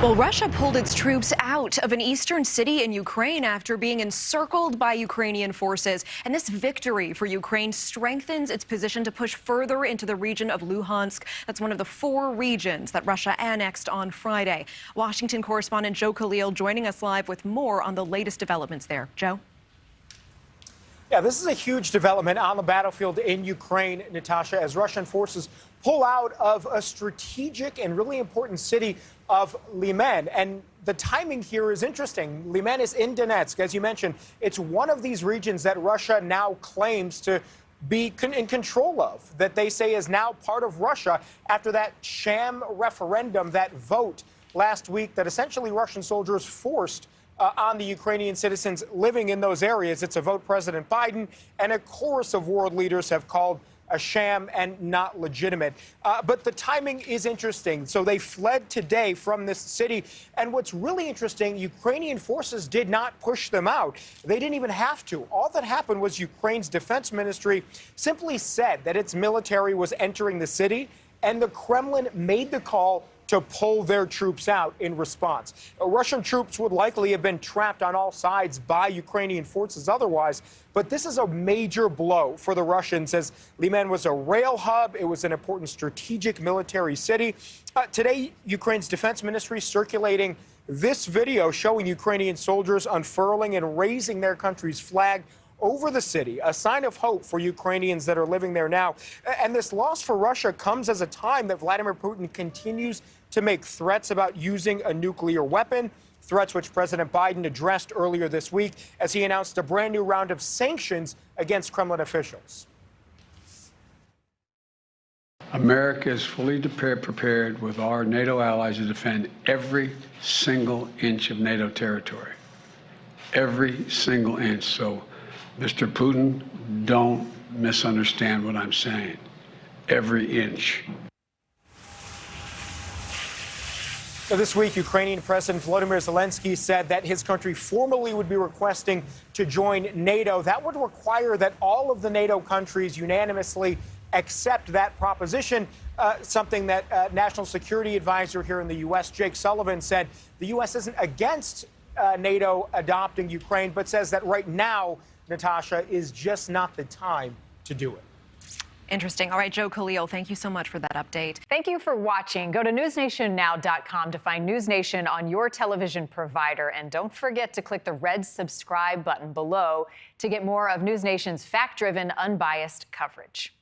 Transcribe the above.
Well, Russia pulled its troops out of an eastern city in Ukraine after being encircled by Ukrainian forces. And this victory for Ukraine strengthens its position to push further into the region of Luhansk. That's one of the 4 regions that Russia annexed on Friday. Washington correspondent Joe Khalil joining us live with more on the latest developments there. Joe? Yeah, this is a huge development on the battlefield in Ukraine, Natasha, as Russian forces pull out of a strategic and really important city of Lyman. And the timing here is interesting. Lyman is in Donetsk, as you mentioned. It's one of these regions that Russia now claims to be in control of, that they say is now part of Russia after that sham referendum, that vote last week that essentially Russian soldiers forced on the Ukrainian citizens living in those areas. It's a vote President Biden and a chorus of world leaders have called a sham and not legitimate. But the timing is interesting. So they fled today from this city. And what's really interesting, Ukrainian forces did not push them out. They didn't even have to. All that happened was Ukraine's defense ministry simply said that its military was entering the city, and the Kremlin made the call to pull their troops out in response. Russian troops would likely have been trapped on all sides by Ukrainian forces otherwise, but this is a major blow for the Russians as Lyman was a rail hub. It was an important strategic military city. Today, Ukraine's defense ministry circulating this video showing Ukrainian soldiers unfurling and raising their country's flag over the city, a sign of hope for Ukrainians that are living there now. And this loss for Russia comes as a time that Vladimir Putin continues to make threats about using a nuclear weapon, threats which President Biden addressed earlier this week as he announced a brand new round of sanctions against Kremlin officials. America is fully prepared with our NATO allies to defend every single inch of NATO territory. Every single inch. So, Mr. Putin, don't misunderstand what I'm saying. Every inch. So this week, Ukrainian President Volodymyr Zelensky said that his country formally would be requesting to join NATO. That would require that all of the NATO countries unanimously accept that proposition, something that National Security Advisor here in the U.S., Jake Sullivan, said the U.S. isn't against NATO adopting Ukraine, but says that right now, Natasha, is just not the time to do it. Interesting. All right, Joe Khalil, thank you so much for that update. Thank you for watching. Go to newsnationnow.com to find News Nation on your television provider. And don't forget to click the red subscribe button below to get more of News Nation's fact-driven, unbiased coverage.